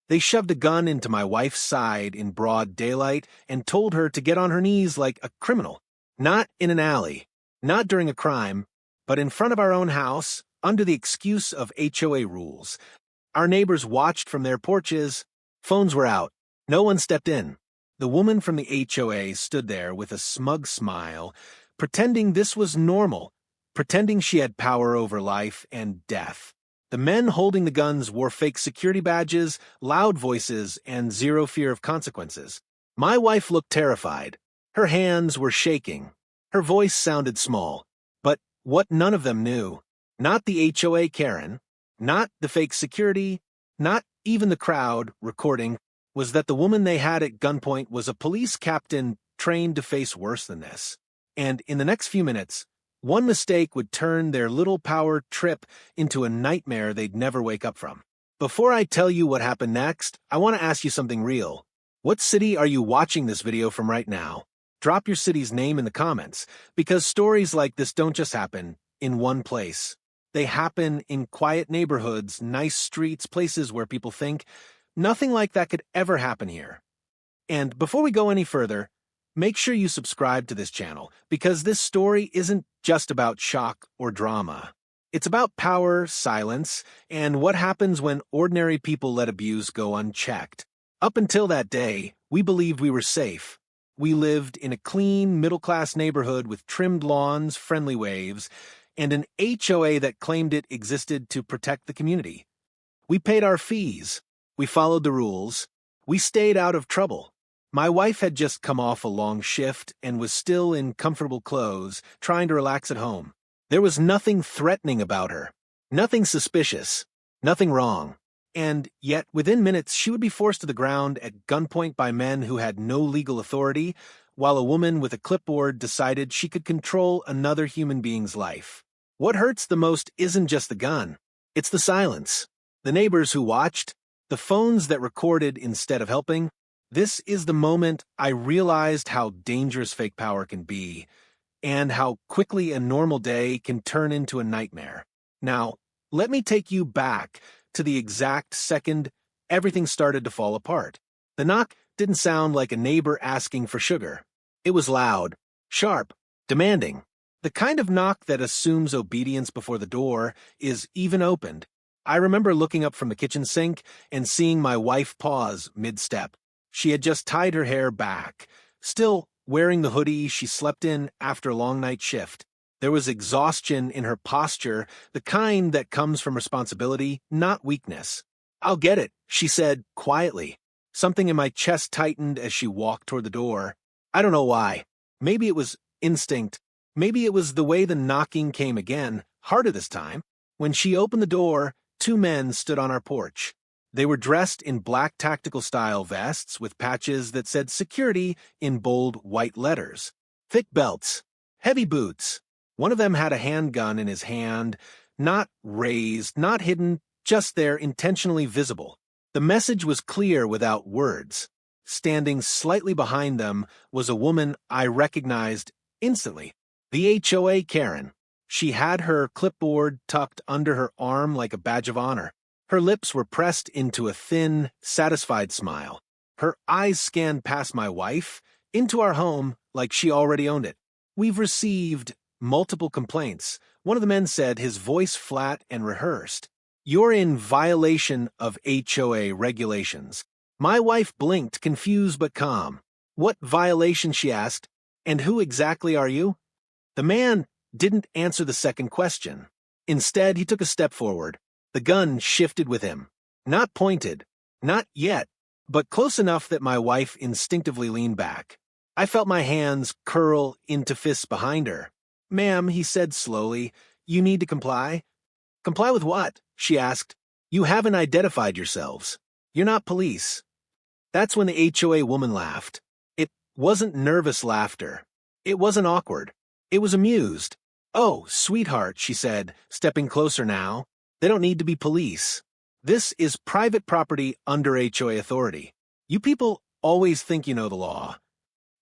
They shoved a gun into my wife's side in broad daylight and told her to get on her knees like a criminal. Not in an alley, not during a crime, but in front of our own house, under the excuse of HOA rules. Our neighbors watched from their porches. Phones were out. No one stepped in. The woman from the HOA stood there with a smug smile, pretending this was normal, pretending she had power over life and death. The men holding the guns wore fake security badges, loud voices, and zero fear of consequences. My wife looked terrified. Her hands were shaking. Her voice sounded small. But what none of them knew, not the HOA Karen, not the fake security, not even the crowd recording, was that the woman they had at gunpoint was a police captain trained to face worse than this. And in the next few minutes, one mistake would turn their little power trip into a nightmare they'd never wake up from. Before I tell you what happened next, I want to ask you something real. What city are you watching this video from right now? Drop your city's name in the comments, because stories like this don't just happen in one place. They happen in quiet neighborhoods, nice streets, places where people think nothing like that could ever happen here. And before we go any further, make sure you subscribe to this channel, because this story isn't just about shock or drama. It's about power, silence, and what happens when ordinary people let abuse go unchecked. Up until that day, we believed we were safe. We lived in a clean, middle-class neighborhood with trimmed lawns, friendly waves, and an HOA that claimed it existed to protect the community. We paid our fees. We followed the rules. We stayed out of trouble. My wife had just come off a long shift and was still in comfortable clothes, trying to relax at home. There was nothing threatening about her, nothing suspicious, nothing wrong. And yet, within minutes, she would be forced to the ground at gunpoint by men who had no legal authority, while a woman with a clipboard decided she could control another human being's life. What hurts the most isn't just the gun. It's the silence. The neighbors who watched, the phones that recorded instead of helping. This is the moment I realized how dangerous fake power can be, and how quickly a normal day can turn into a nightmare. Now, let me take you back to the exact second everything started to fall apart. The knock didn't sound like a neighbor asking for sugar. It was loud, sharp, demanding. The kind of knock that assumes obedience before the door is even opened. I remember looking up from the kitchen sink and seeing my wife pause mid-step. She had just tied her hair back, still wearing the hoodie she slept in after a long night shift. There was exhaustion in her posture, the kind that comes from responsibility, not weakness. "I'll get it," she said quietly. Something in my chest tightened as she walked toward the door. I don't know why. Maybe it was instinct. Maybe it was the way the knocking came again, harder this time. When she opened the door, two men stood on our porch. They were dressed in black tactical-style vests with patches that said security in bold white letters. Thick belts. Heavy boots. One of them had a handgun in his hand, not raised, not hidden, just there, intentionally visible. The message was clear without words. Standing slightly behind them was a woman I recognized instantly. The HOA Karen. She had her clipboard tucked under her arm like a badge of honor. Her lips were pressed into a thin, satisfied smile. Her eyes scanned past my wife, into our home like she already owned it. "We've received multiple complaints," one of the men said, his voice flat and rehearsed. "You're in violation of HOA regulations." My wife blinked, confused but calm. "What violation?" she asked. "And who exactly are you?" The man didn't answer the second question. Instead, he took a step forward. The gun shifted with him. Not pointed, not yet, but close enough that my wife instinctively leaned back. I felt my hands curl into fists behind her. "Ma'am," he said slowly, "you need to comply." "Comply with what?" she asked. "You haven't identified yourselves. You're not police." That's when the HOA woman laughed. It wasn't nervous laughter. It wasn't awkward. It was amused. "Oh, sweetheart," she said, stepping closer now. "They don't need to be police. This is private property under HOA authority. You people always think you know the law.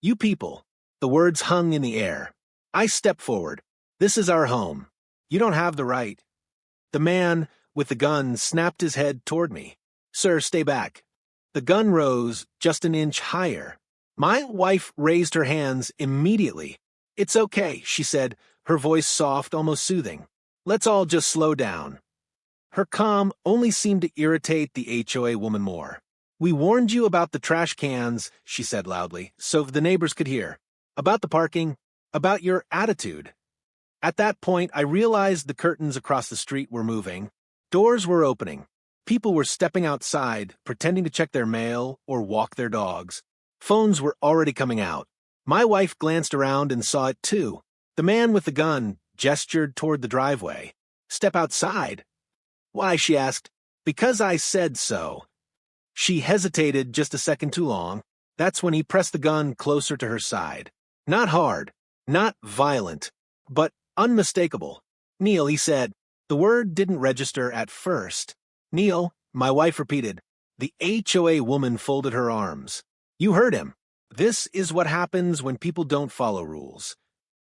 You people." The words hung in the air. I stepped forward. "This is our home. You don't have the right." The man with the gun snapped his head toward me. "Sir, stay back. The gun rose just an inch higher. My wife raised her hands immediately. "It's okay," she said, her voice soft, almost soothing. "Let's all just slow down." Her calm only seemed to irritate the HOA woman more. "We warned you about the trash cans," she said loudly, "so the neighbors could hear. About the parking, about your attitude." At that point, I realized the curtains across the street were moving. Doors were opening. People were stepping outside, pretending to check their mail or walk their dogs. Phones were already coming out. My wife glanced around and saw it too. The man with the gun gestured toward the driveway. "Step outside." "Why?" she asked. "Because I said so." She hesitated just a second too long. That's when he pressed the gun closer to her side. Not hard, not violent, but unmistakable. "Neil," he said. The word didn't register at first. "Neil," my wife repeated. The HOA woman folded her arms. "You heard him. This is what happens when people don't follow rules."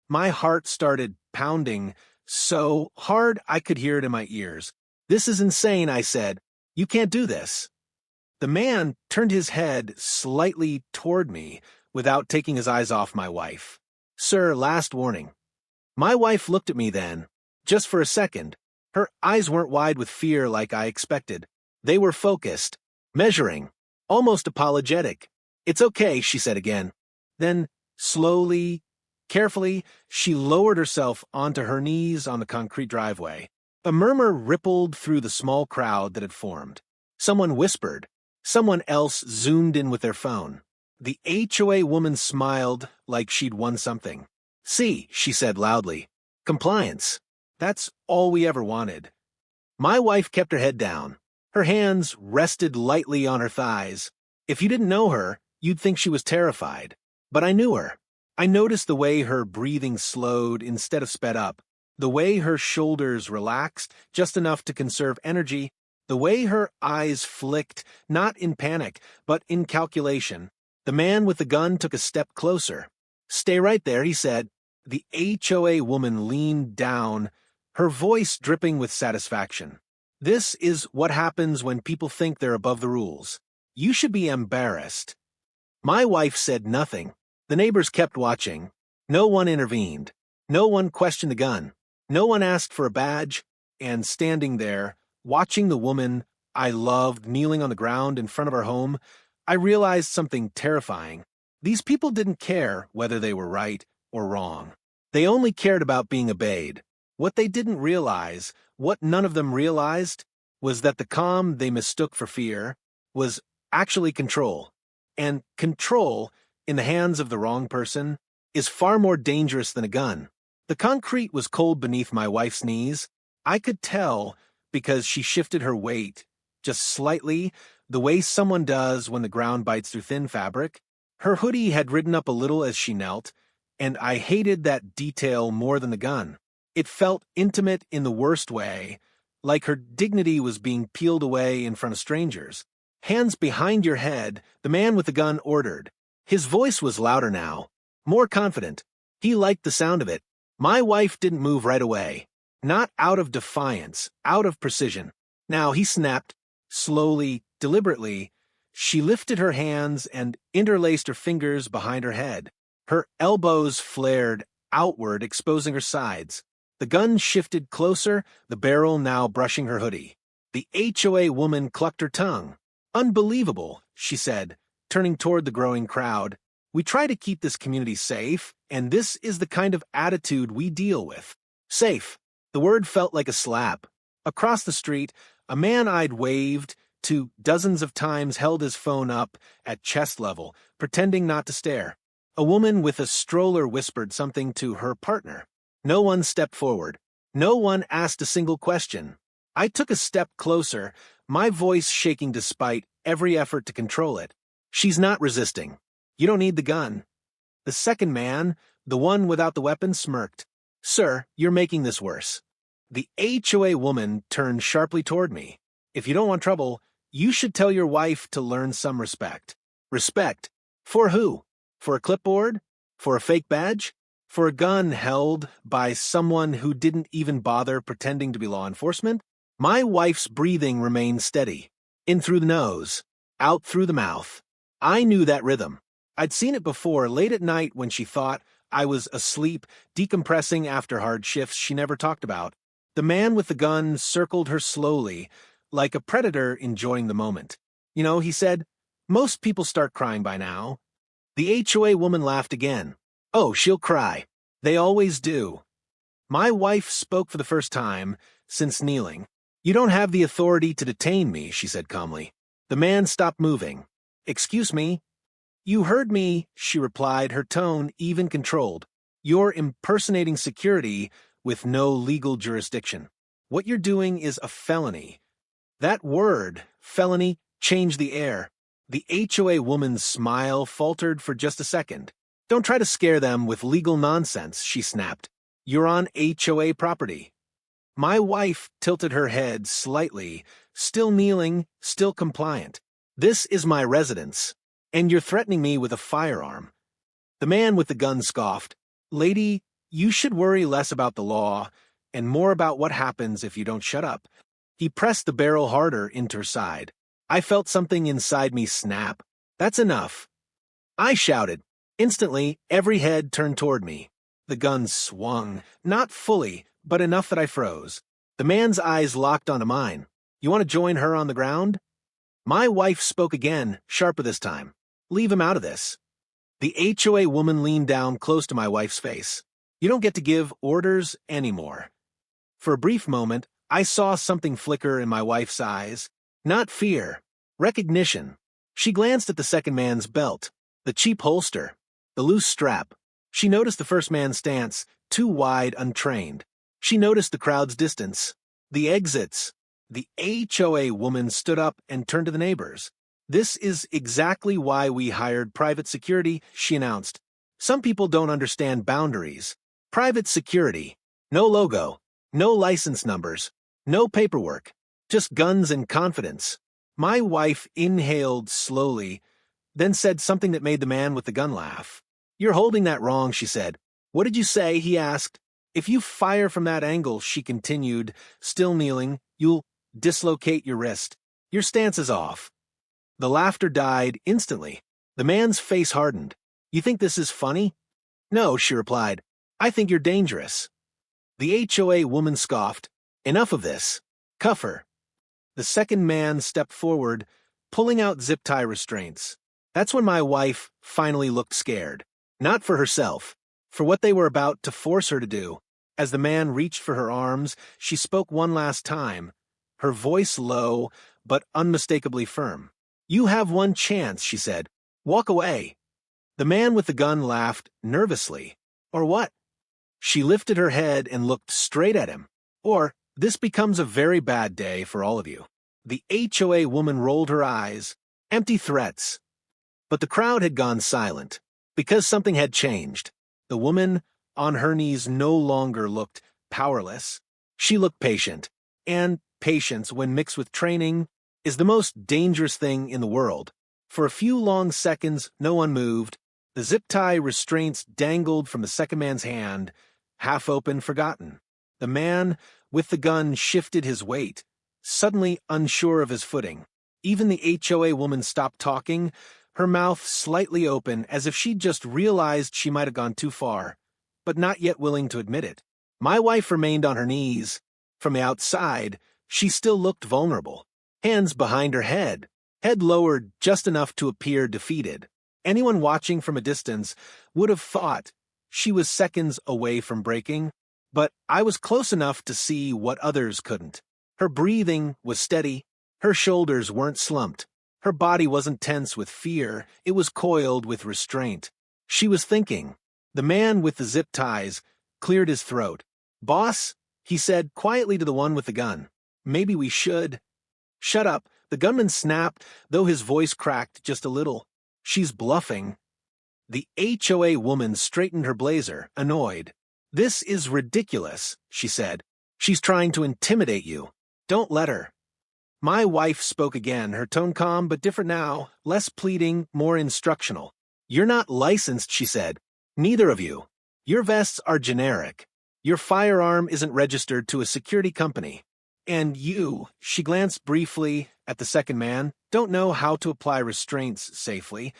My heart started pounding so hard I could hear it in my ears. "This is insane," I said. "You can't do this." The man turned his head slightly toward me without taking his eyes off my wife. "Sir, last warning." My wife looked at me then, just for a second. Her eyes weren't wide with fear like I expected. They were focused, measuring, almost apologetic. "It's okay," she said again. Then, slowly, carefully, she lowered herself onto her knees on the concrete driveway. A murmur rippled through the small crowd that had formed. Someone whispered. Someone else zoomed in with their phone. The HOA woman smiled like she'd won something. "See," she said loudly. "Compliance. That's all we ever wanted." My wife kept her head down. Her hands rested lightly on her thighs. If you didn't know her, you'd think she was terrified. But I knew her. I noticed the way her breathing slowed instead of sped up, the way her shoulders relaxed just enough to conserve energy, the way her eyes flicked, not in panic, but in calculation. The man with the gun took a step closer. "Stay right there," he said. The HOA woman leaned down, her voice dripping with satisfaction. "This is what happens when people think they're above the rules. You should be embarrassed." My wife said nothing. The neighbors kept watching. No one intervened. No one questioned the gun. No one asked for a badge. And standing there, watching the woman I loved kneeling on the ground in front of our home, I realized something terrifying. These people didn't care whether they were right or wrong. They only cared about being obeyed. What they didn't realize, what none of them realized, was that the calm they mistook for fear was actually control. And control, in the hands of the wrong person, is far more dangerous than a gun. The concrete was cold beneath my wife's knees. I could tell because she shifted her weight, just slightly, the way someone does when the ground bites through thin fabric. Her hoodie had ridden up a little as she knelt, and I hated that detail more than the gun. It felt intimate in the worst way, like her dignity was being peeled away in front of strangers. "Hands behind your head," the man with the gun ordered. His voice was louder now, more confident. He liked the sound of it. My wife didn't move right away. Not out of defiance, out of precision. Now he snapped, slowly, deliberately. She lifted her hands and interlaced her fingers behind her head. Her elbows flared outward, exposing her sides. The gun shifted closer, the barrel now brushing her hoodie. The HOA woman clucked her tongue. "Unbelievable," she said, turning toward the growing crowd. "We try to keep this community safe, and this is the kind of attitude we deal with." Safe. The word felt like a slap. Across the street, a man I'd waved to dozens of times held his phone up at chest level, pretending not to stare. A woman with a stroller whispered something to her partner. No one stepped forward. No one asked a single question. I took a step closer, my voice shaking despite every effort to control it. "She's not resisting. You don't need the gun." The second man, the one without the weapon, smirked. "Sir, you're making this worse." The HOA woman turned sharply toward me. "If you don't want trouble, you should tell your wife to learn some respect." Respect? For who? For a clipboard? For a fake badge? For a gun held by someone who didn't even bother pretending to be law enforcement? My wife's breathing remained steady. In through the nose, out through the mouth. I knew that rhythm. I'd seen it before, late at night when she thought I was asleep, decompressing after hard shifts she never talked about. The man with the gun circled her slowly, like a predator enjoying the moment. You know, he said, most people start crying by now. The HOA woman laughed again. Oh, she'll cry. They always do. My wife spoke for the first time since kneeling. You don't have the authority to detain me, she said calmly. The man stopped moving. Excuse me? You heard me, she replied, her tone even controlled. You're impersonating security with no legal jurisdiction. What you're doing is a felony. That word, felony, changed the air. The HOA woman's smile faltered for just a second. Don't try to scare them with legal nonsense, she snapped. You're on HOA property. My wife tilted her head slightly, still kneeling, still compliant. This is my residence, and you're threatening me with a firearm. The man with the gun scoffed. Lady, you should worry less about the law and more about what happens if you don't shut up. He pressed the barrel harder into her side. I felt something inside me snap. That's enough. I shouted. Instantly, every head turned toward me. The gun swung, not fully, but enough that I froze. The man's eyes locked onto mine. You want to join her on the ground? My wife spoke again, sharper this time. Leave him out of this. The HOA woman leaned down close to my wife's face. You don't get to give orders anymore. For a brief moment, I saw something flicker in my wife's eyes. Not fear. Recognition. She glanced at the second man's belt, the cheap holster, the loose strap. She noticed the first man's stance, too wide, untrained. She noticed the crowd's distance, the exits. The HOA woman stood up and turned to the neighbors. This is exactly why we hired private security, she announced. Some people don't understand boundaries. Private security. No logo. No license numbers. No paperwork. Just guns and confidence. My wife inhaled slowly, then said something that made the man with the gun laugh. You're holding that wrong, she said. What did you say? He asked. If you fire from that angle, she continued, still kneeling, you'll dislocate your wrist. Your stance is off. The laughter died instantly. The man's face hardened. You think this is funny? No, she replied. I think you're dangerous. The HOA woman scoffed. Enough of this. Cuff her. The second man stepped forward, pulling out zip tie restraints. That's when my wife finally looked scared. Not for herself, for what they were about to force her to do. As the man reached for her arms, she spoke one last time, her voice low but unmistakably firm. You have one chance, she said. Walk away. The man with the gun laughed nervously. Or what? She lifted her head and looked straight at him. Or, this becomes a very bad day for all of you. The HOA woman rolled her eyes. Empty threats. But the crowd had gone silent, because something had changed. The woman on her knees no longer looked powerless. She looked patient, and patience, when mixed with training, is the most dangerous thing in the world. For a few long seconds, no one moved. The zip tie restraints dangled from the second man's hand, half open, forgotten. The man with the gun shifted his weight, suddenly unsure of his footing. Even the HOA woman stopped talking, her mouth slightly open, as if she'd just realized she might have gone too far, but not yet willing to admit it. My wife remained on her knees. From the outside, she still looked vulnerable. Hands behind her head lowered just enough to appear defeated. Anyone watching from a distance would have thought she was seconds away from breaking, but I was close enough to see what others couldn't. Her breathing was steady, her shoulders weren't slumped, her body wasn't tense with fear, it was coiled with restraint. She was thinking. The man with the zip ties cleared his throat. Boss, he said quietly to the one with the gun, maybe we should. Shut up, the gunman snapped, though his voice cracked just a little. She's bluffing. The HOA woman straightened her blazer, annoyed. This is ridiculous, she said. She's trying to intimidate you. Don't let her. My wife spoke again, her tone calm but different now, less pleading, more instructional. You're not licensed, she said. Neither of you. Your vests are generic. Your firearm isn't registered to a security company. And you, she glanced briefly at the second man, don't know how to apply restraints safely.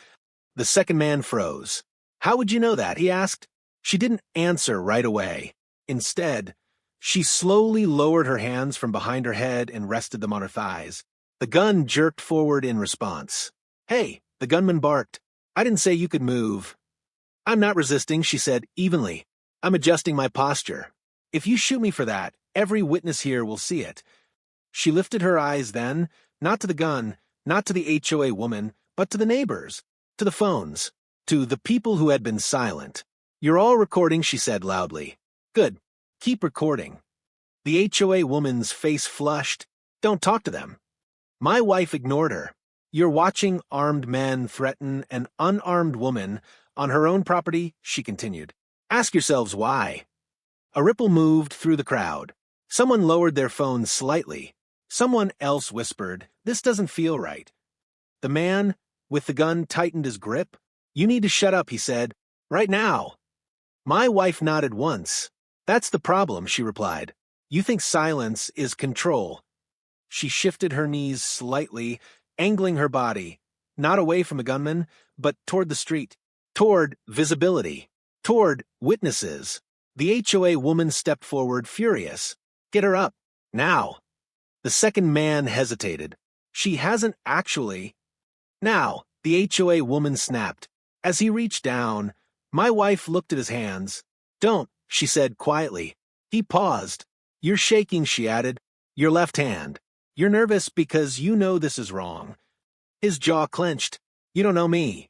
The second man froze. How would you know that? He asked. She didn't answer right away. Instead, she slowly lowered her hands from behind her head and rested them on her thighs. The gun jerked forward in response. Hey, the gunman barked. I didn't say you could move. I'm not resisting, she said evenly. I'm adjusting my posture. If you shoot me for that, every witness here will see it. She lifted her eyes then, not to the gun, not to the HOA woman, but to the neighbors, to the phones, to the people who had been silent. You're all recording, she said loudly. Good. Keep recording. The HOA woman's face flushed. Don't talk to them. My wife ignored her. You're watching armed men threaten an unarmed woman on her own property, she continued. Ask yourselves why. A ripple moved through the crowd. Someone lowered their phone slightly. Someone else whispered, this doesn't feel right. The man with the gun tightened his grip. You need to shut up, he said. Right now. My wife nodded once. That's the problem, she replied. You think silence is control. She shifted her knees slightly, angling her body, not away from the gunman, but toward the street, toward visibility, toward witnesses. The HOA woman stepped forward, furious. Get her up. Now. The second man hesitated. She hasn't actually. Now, the HOA woman snapped. As he reached down, my wife looked at his hands. Don't, she said quietly. He paused. You're shaking, she added. Your left hand. You're nervous because you know this is wrong. His jaw clenched. You don't know me.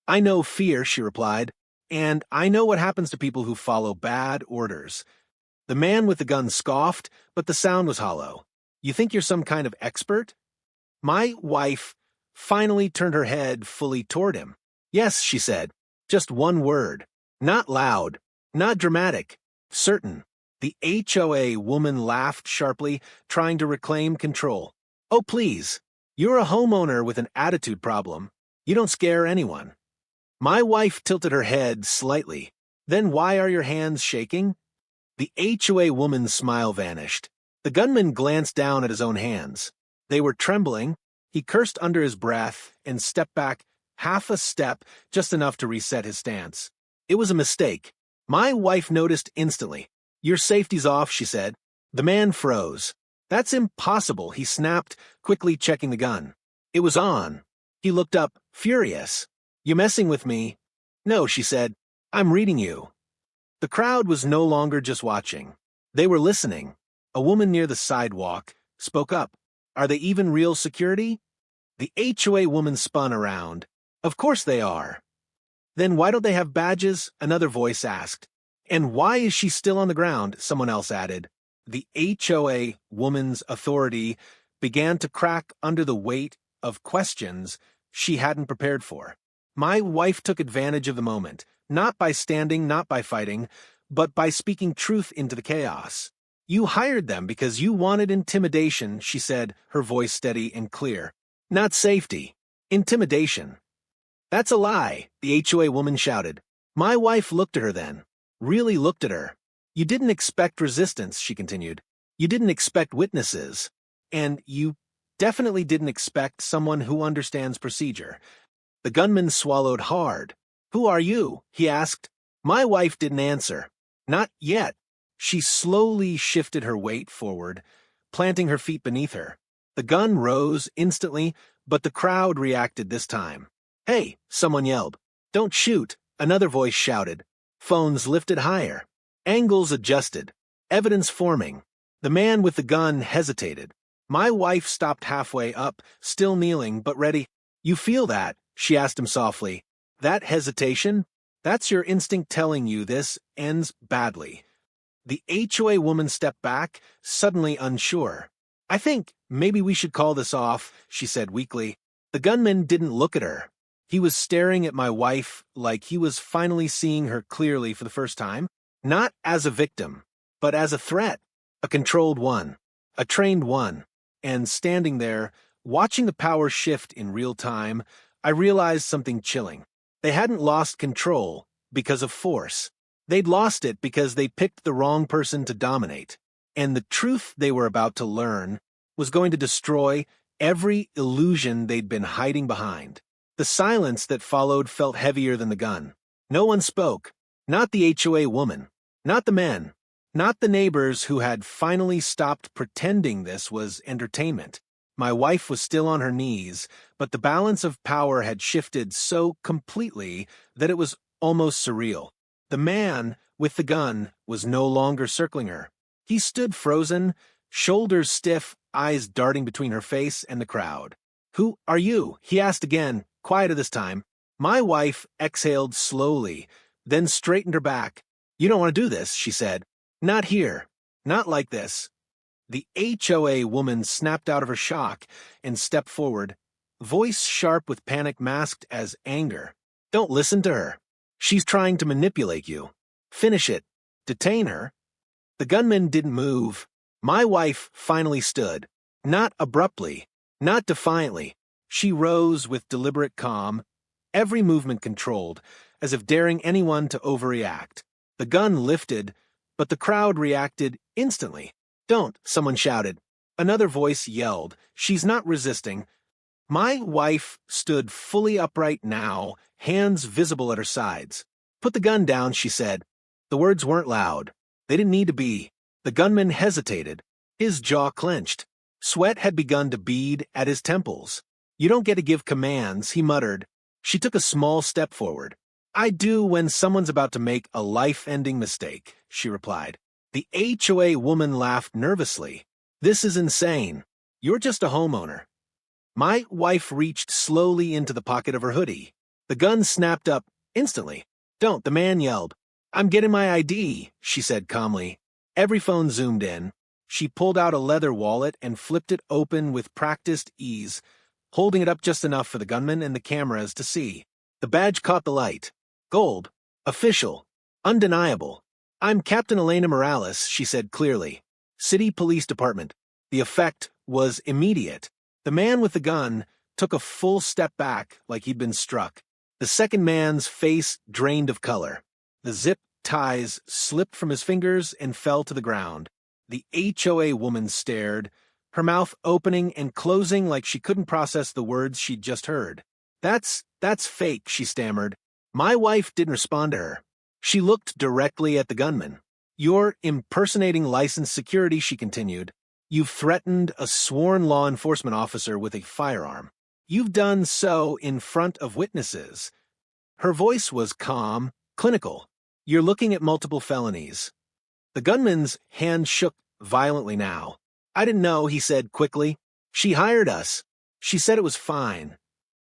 I know fear, she replied, and I know what happens to people who follow bad orders. The man with the gun scoffed, but the sound was hollow. You think you're some kind of expert? My wife finally turned her head fully toward him. Yes, she said. Just one word. Not loud. Not dramatic. Certain. The HOA woman laughed sharply, trying to reclaim control. Oh, please. You're a homeowner with an attitude problem. You don't scare anyone. My wife tilted her head slightly. Then why are your hands shaking? The HOA woman's smile vanished. The gunman glanced down at his own hands. They were trembling. He cursed under his breath and stepped back half a step, just enough to reset his stance. It was a mistake. My wife noticed instantly. Your safety's off, she said. The man froze. That's impossible, he snapped, quickly checking the gun. It was on. He looked up, furious. You messing with me? No, she said. I'm reading you. The crowd was no longer just watching. They were listening. A woman near the sidewalk spoke up. Are they even real security? The HOA woman spun around. Of course they are. Then why don't they have badges? Another voice asked. And why is she still on the ground? Someone else added. The HOA woman's authority began to crack under the weight of questions she hadn't prepared for. My wife took advantage of the moment, not by standing, not by fighting, but by speaking truth into the chaos. You hired them because you wanted intimidation, she said, her voice steady and clear. Not safety. Intimidation. That's a lie, the HOA woman shouted. My wife looked at her then. Really looked at her. You didn't expect resistance, she continued. You didn't expect witnesses. And you definitely didn't expect someone who understands procedure. The gunman swallowed hard. Who are you? He asked. My wife didn't answer. Not yet. She slowly shifted her weight forward, planting her feet beneath her. The gun rose instantly, but the crowd reacted this time. Hey, someone yelled. Don't shoot, another voice shouted. Phones lifted higher. Angles adjusted. Evidence forming. The man with the gun hesitated. My wife stopped halfway up, still kneeling, but ready. You feel that? She asked him softly. That hesitation? That's your instinct telling you this ends badly. The HOA woman stepped back, suddenly unsure. I think maybe we should call this off, she said weakly. The gunman didn't look at her. He was staring at my wife like he was finally seeing her clearly for the first time, not as a victim, but as a threat, a controlled one, a trained one. And standing there, watching the power shift in real time, I realized something chilling. They hadn't lost control because of force. They'd lost it because they picked the wrong person to dominate. And the truth they were about to learn was going to destroy every illusion they'd been hiding behind. The silence that followed felt heavier than the gun. No one spoke. Not the HOA woman. Not the men. Not the neighbors who had finally stopped pretending this was entertainment. My wife was still on her knees, but the balance of power had shifted so completely that it was almost surreal. The man with the gun was no longer circling her. He stood frozen, shoulders stiff, eyes darting between her face and the crowd. "Who are you?" he asked again, quieter this time. My wife exhaled slowly, then straightened her back. "You don't want to do this," she said. "Not here. Not like this." The HOA woman snapped out of her shock and stepped forward, voice sharp with panic masked as anger. "Don't listen to her. She's trying to manipulate you. Finish it. Detain her." The gunman didn't move. My wife finally stood. Not abruptly, not defiantly. She rose with deliberate calm, every movement controlled, as if daring anyone to overreact. The gun lifted, but the crowd reacted instantly. "Don't," someone shouted. Another voice yelled, "She's not resisting." My wife stood fully upright now, hands visible at her sides. "Put the gun down," she said. The words weren't loud. They didn't need to be. The gunman hesitated. His jaw clenched. Sweat had begun to bead at his temples. "You don't get to give commands," he muttered. She took a small step forward. "I do when someone's about to make a life-ending mistake," she replied. The HOA woman laughed nervously. "This is insane. You're just a homeowner." My wife reached slowly into the pocket of her hoodie. The gun snapped up instantly. "Don't," the man yelled. "I'm getting my ID," she said calmly. Every phone zoomed in. She pulled out a leather wallet and flipped it open with practiced ease, holding it up just enough for the gunman and the cameras to see. The badge caught the light. Gold. Official. Undeniable. "I'm Captain Elena Morales," she said clearly. "City Police Department." The effect was immediate. The man with the gun took a full step back like he'd been struck. The second man's face drained of color. The zip ties slipped from his fingers and fell to the ground. The HOA woman stared, her mouth opening and closing like she couldn't process the words she'd just heard. That's fake," she stammered. My wife didn't respond to her. She looked directly at the gunman. "You're impersonating licensed security," she continued. "You've threatened a sworn law enforcement officer with a firearm. You've done so in front of witnesses." Her voice was calm, clinical. "You're looking at multiple felonies." The gunman's hand shook violently now. "I didn't know," he said quickly. "She hired us. She said it was fine."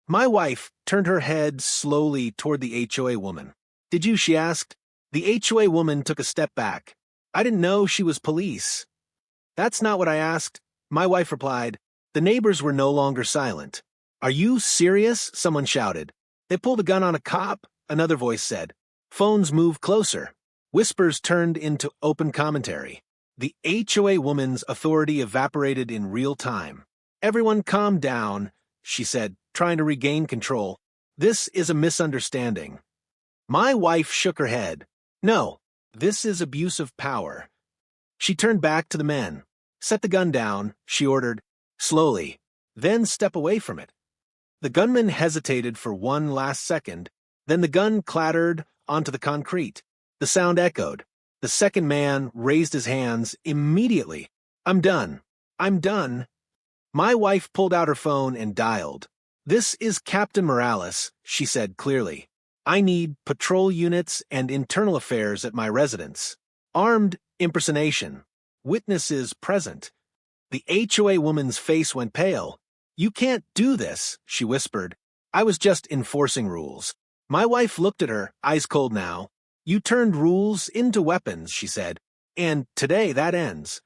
My wife turned her head slowly toward the HOA woman. "Did you?" she asked. The HOA woman took a step back. "I didn't know she was police." "That's not what I asked," my wife replied. The neighbors were no longer silent. "Are you serious?" someone shouted. "They pulled a gun on a cop," another voice said. Phones moved closer. Whispers turned into open commentary. The HOA woman's authority evaporated in real time. "Everyone calm down," she said, trying to regain control. "This is a misunderstanding." My wife shook her head. "No, this is abuse of power." She turned back to the men. "Set the gun down," she ordered, slowly, "then step away from it." The gunman hesitated for one last second, then the gun clattered onto the concrete. The sound echoed. The second man raised his hands immediately. "I'm done. I'm done." My wife pulled out her phone and dialed. "This is Captain Morales," she said clearly. "I need patrol units and internal affairs at my residence. Armed impersonation. Witnesses present." The HOA woman's face went pale. "You can't do this," she whispered. "I was just enforcing rules." My wife looked at her, eyes cold now. "You turned rules into weapons," she said. "And today that ends."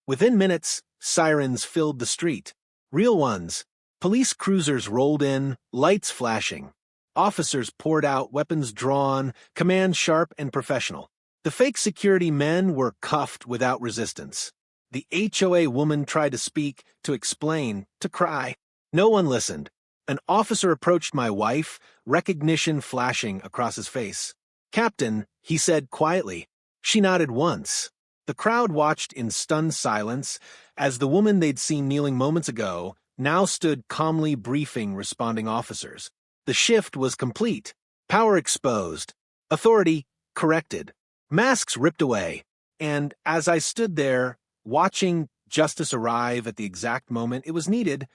Within minutes, sirens filled the street. Real ones. Police cruisers rolled in, lights flashing. Officers poured out, weapons drawn, command sharp and professional. The fake security men were cuffed without resistance. The HOA woman tried to speak, to explain, to cry. No one listened. An officer approached my wife, recognition flashing across his face. "Captain," he said quietly. She nodded once. The crowd watched in stunned silence as the woman they'd seen kneeling moments ago now stood calmly briefing responding officers. The shift was complete. Power exposed. Authority corrected. Masks ripped away. And as I stood there, watching justice arrive at the exact moment it was needed,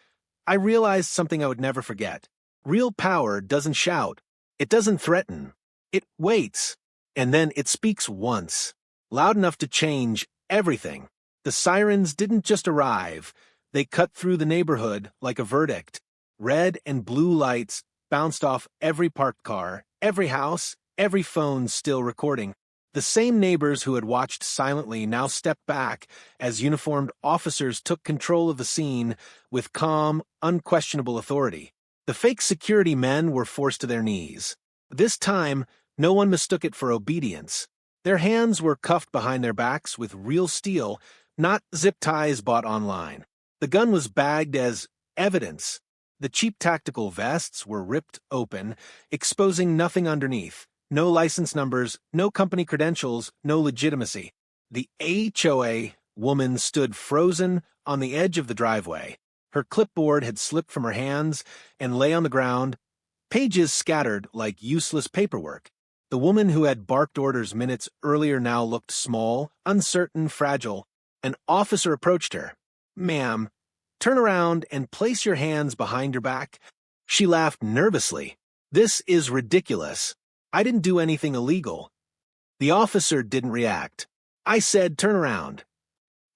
I realized something I would never forget. Real power doesn't shout. It doesn't threaten. It waits. And then it speaks once, loud enough to change everything. The sirens didn't just arrive. They cut through the neighborhood like a verdict. Red and blue lights bounced off every parked car, every house, every phone still recording. The same neighbors who had watched silently now stepped back as uniformed officers took control of the scene with calm, unquestionable authority. The fake security men were forced to their knees. This time, no one mistook it for obedience. Their hands were cuffed behind their backs with real steel, not zip ties bought online. The gun was bagged as evidence. The cheap tactical vests were ripped open, exposing nothing underneath. No license numbers, no company credentials, no legitimacy. The HOA woman stood frozen on the edge of the driveway. Her clipboard had slipped from her hands and lay on the ground, pages scattered like useless paperwork. The woman who had barked orders minutes earlier now looked small, uncertain, fragile. An officer approached her. "Ma'am, turn around and place your hands behind your back." She laughed nervously. "This is ridiculous. I didn't do anything illegal." The officer didn't react. "I said turn around."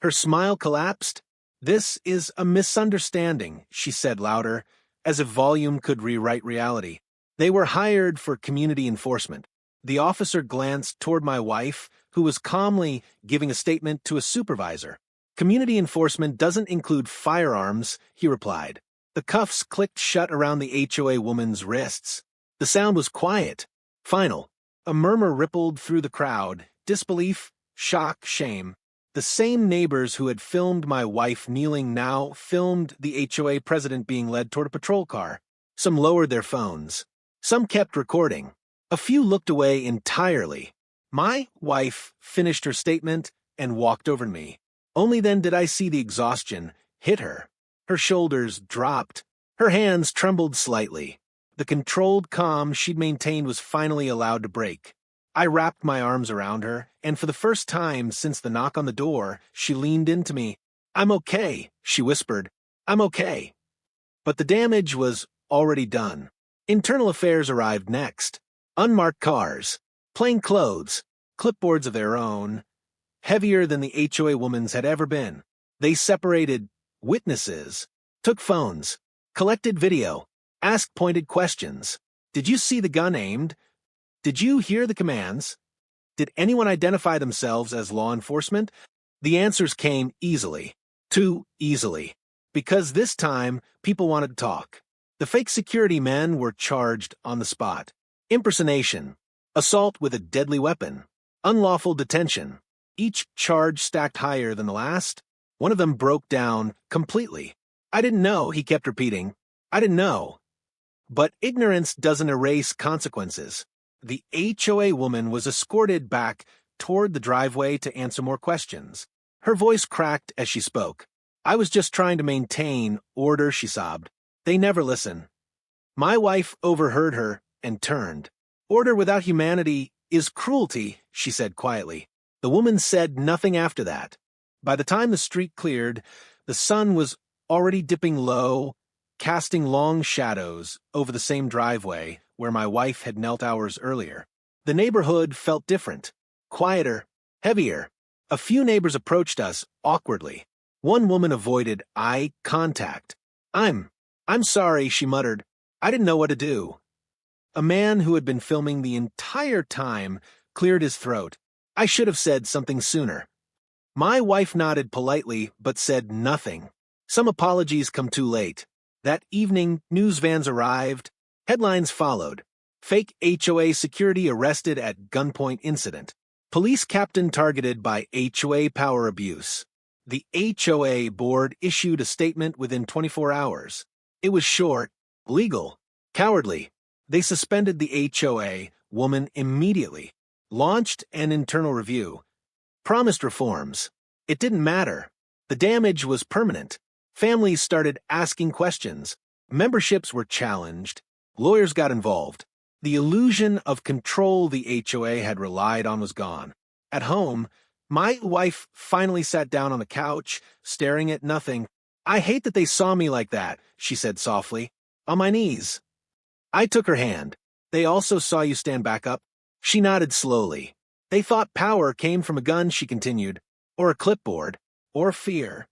Her smile collapsed. "This is a misunderstanding," she said louder, as if volume could rewrite reality. "They were hired for community enforcement." The officer glanced toward my wife, who was calmly giving a statement to a supervisor. "Community enforcement doesn't include firearms," he replied. The cuffs clicked shut around the HOA woman's wrists. The sound was quiet, final. A murmur rippled through the crowd, disbelief, shock, shame. The same neighbors who had filmed my wife kneeling now filmed the HOA president being led toward a patrol car. Some lowered their phones. Some kept recording. A few looked away entirely. My wife finished her statement and walked over to me. Only then did I see the exhaustion hit her. Her shoulders dropped. Her hands trembled slightly. The controlled calm she'd maintained was finally allowed to break. I wrapped my arms around her, and for the first time since the knock on the door, she leaned into me. "I'm okay," she whispered. "I'm okay." But the damage was already done. Internal affairs arrived next. Unmarked cars, plain clothes, clipboards of their own, heavier than the HOA woman's had ever been. They separated witnesses, took phones, collected video, asked pointed questions. "Did you see the gun aimed? Did you hear the commands? Did anyone identify themselves as law enforcement?" The answers came easily. Too easily. Because this time, people wanted to talk. The fake security men were charged on the spot. Impersonation, assault with a deadly weapon, unlawful detention. Each charge stacked higher than the last. One of them broke down completely. "I didn't know," he kept repeating. "I didn't know." But ignorance doesn't erase consequences. The HOA woman was escorted back toward the driveway to answer more questions. Her voice cracked as she spoke. "I was just trying to maintain order," she sobbed. "They never listen." My wife overheard her and turned. "Order without humanity is cruelty," she said quietly. The woman said nothing after that. By the time the street cleared, the sun was already dipping low, casting long shadows over the same driveway where my wife had knelt hours earlier. The neighborhood felt different, quieter, heavier. A few neighbors approached us awkwardly. One woman avoided eye contact. I'm sorry," she muttered. "I didn't know what to do." A man who had been filming the entire time cleared his throat. "I should have said something sooner." My wife nodded politely but said nothing. Some apologies come too late. That evening, news vans arrived. Headlines followed. Fake HOA security arrested at gunpoint incident. Police captain targeted by HOA power abuse. The HOA board issued a statement within 24 hours. It was short, legal, cowardly. They suspended the HOA woman immediately, launched an internal review, promised reforms. It didn't matter. The damage was permanent. Families started asking questions. Memberships were challenged. Lawyers got involved. The illusion of control the HOA had relied on was gone. At home, my wife finally sat down on the couch, staring at nothing. "I hate that they saw me like that," she said softly. "On my knees." I took her hand. "They also saw you stand back up?" She nodded slowly. "They thought power came from a gun," she continued, "or a clipboard, or fear."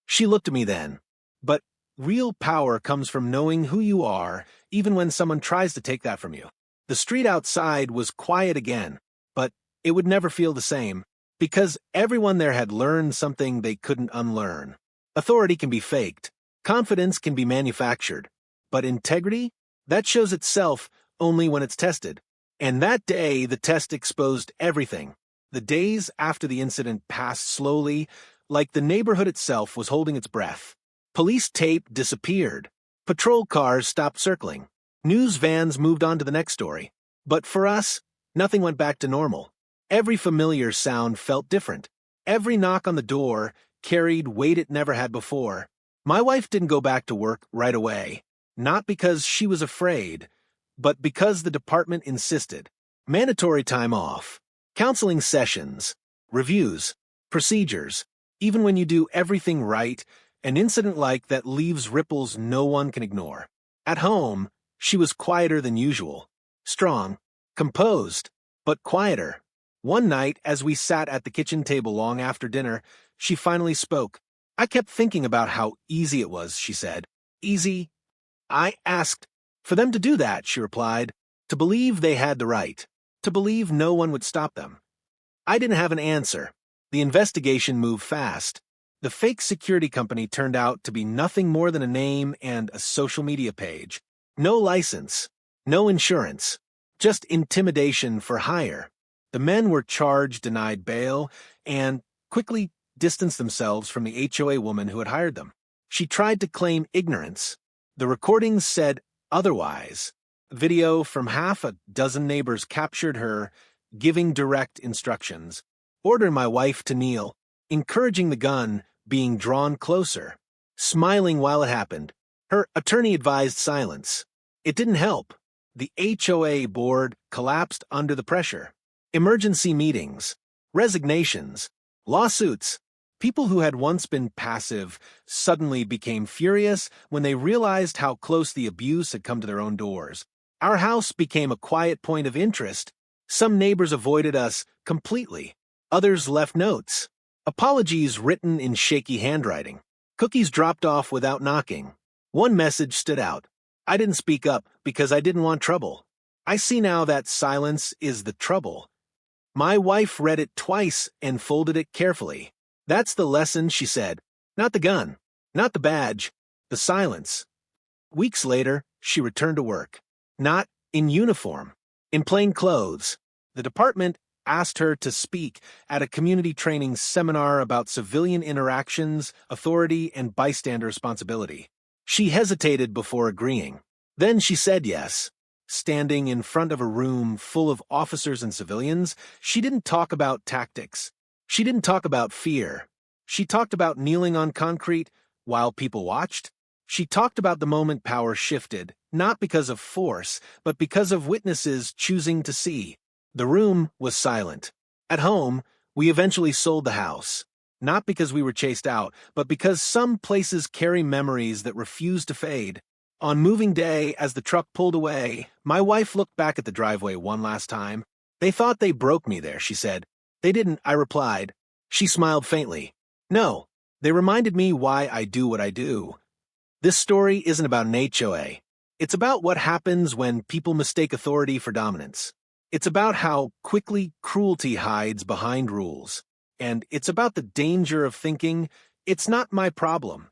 She looked at me then. "But real power comes from knowing who you are, even when someone tries to take that from you." The street outside was quiet again, but it would never feel the same, because everyone there had learned something they couldn't unlearn. Authority can be faked. Confidence can be manufactured. But integrity? That shows itself only when it's tested. And that day, the test exposed everything. The days after the incident passed slowly, like the neighborhood itself was holding its breath. Police tape disappeared. Patrol cars stopped circling. News vans moved on to the next story. But for us, nothing went back to normal. Every familiar sound felt different. Every knock on the door carried weight it never had before. My wife didn't go back to work right away. Not because she was afraid, but because the department insisted. Mandatory time off, counseling sessions, reviews, procedures. Even when you do everything right, an incident like that leaves ripples no one can ignore. At home, she was quieter than usual. Strong, composed, but quieter. One night, as we sat at the kitchen table long after dinner, she finally spoke. "I kept thinking about how easy it was," she said. "Easy?" I asked. "For them to do that," she replied. "To believe they had the right. To believe no one would stop them." I didn't have an answer. The investigation moved fast. The fake security company turned out to be nothing more than a name and a social media page. No license, no insurance, just intimidation for hire. The men were charged, denied bail, and quickly distanced themselves from the HOA woman who had hired them. She tried to claim ignorance. The recordings said otherwise. Video from half a dozen neighbors captured her giving direct instructions, ordering my wife to kneel, encouraging the gun being drawn closer, smiling while it happened. Her attorney advised silence. It didn't help. The HOA board collapsed under the pressure. Emergency meetings, resignations, lawsuits. People who had once been passive suddenly became furious when they realized how close the abuse had come to their own doors. Our house became a quiet point of interest. Some neighbors avoided us completely. Others left notes. Apologies written in shaky handwriting. Cookies dropped off without knocking. One message stood out. I didn't speak up because I didn't want trouble. I see now that silence is the trouble. My wife read it twice and folded it carefully. "That's the lesson," she said. "Not the gun, not the badge, the silence." Weeks later, she returned to work. Not in uniform, in plain clothes. The department asked her to speak at a community training seminar about civilian interactions, authority, and bystander responsibility. She hesitated before agreeing. Then she said yes. Standing in front of a room full of officers and civilians, she didn't talk about tactics. She didn't talk about fear. She talked about kneeling on concrete while people watched. She talked about the moment power shifted, not because of force, but because of witnesses choosing to see. The room was silent. At home, we eventually sold the house. Not because we were chased out, but because some places carry memories that refuse to fade. On moving day, as the truck pulled away, my wife looked back at the driveway one last time. "They thought they broke me there," she said. "They didn't," I replied. She smiled faintly. "No, they reminded me why I do what I do." This story isn't about an HOA. It's about what happens when people mistake authority for dominance. It's about how quickly cruelty hides behind rules. And it's about the danger of thinking, "It's not my problem."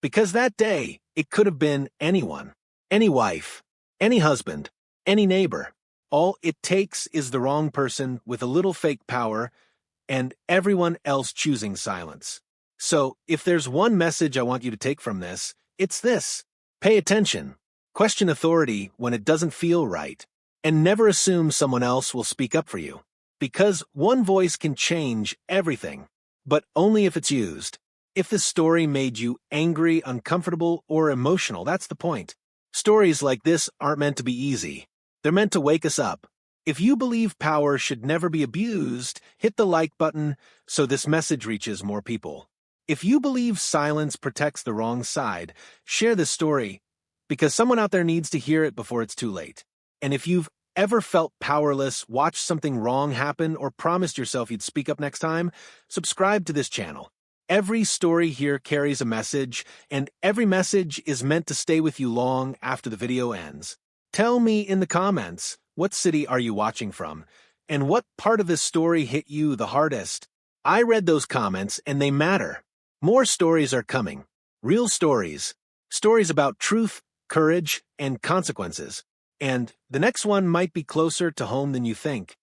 Because that day, it could have been anyone, any wife, any husband, any neighbor. All it takes is the wrong person with a little fake power, and everyone else choosing silence. So, if there's one message I want you to take from this, it's this. Pay attention. Question authority when it doesn't feel right. And never assume someone else will speak up for you. Because one voice can change everything, but only if it's used. If the story made you angry, uncomfortable, or emotional, that's the point. Stories like this aren't meant to be easy. They're meant to wake us up. If you believe power should never be abused, hit the like button so this message reaches more people. If you believe silence protects the wrong side, share this story because someone out there needs to hear it before it's too late. And if you've ever felt powerless, watched something wrong happen, or promised yourself you'd speak up next time, subscribe to this channel. Every story here carries a message, and every message is meant to stay with you long after the video ends. Tell me in the comments, what city are you watching from? And what part of this story hit you the hardest? I read those comments, and they matter. More stories are coming. Real stories. Stories about truth, courage, and consequences. And the next one might be closer to home than you think.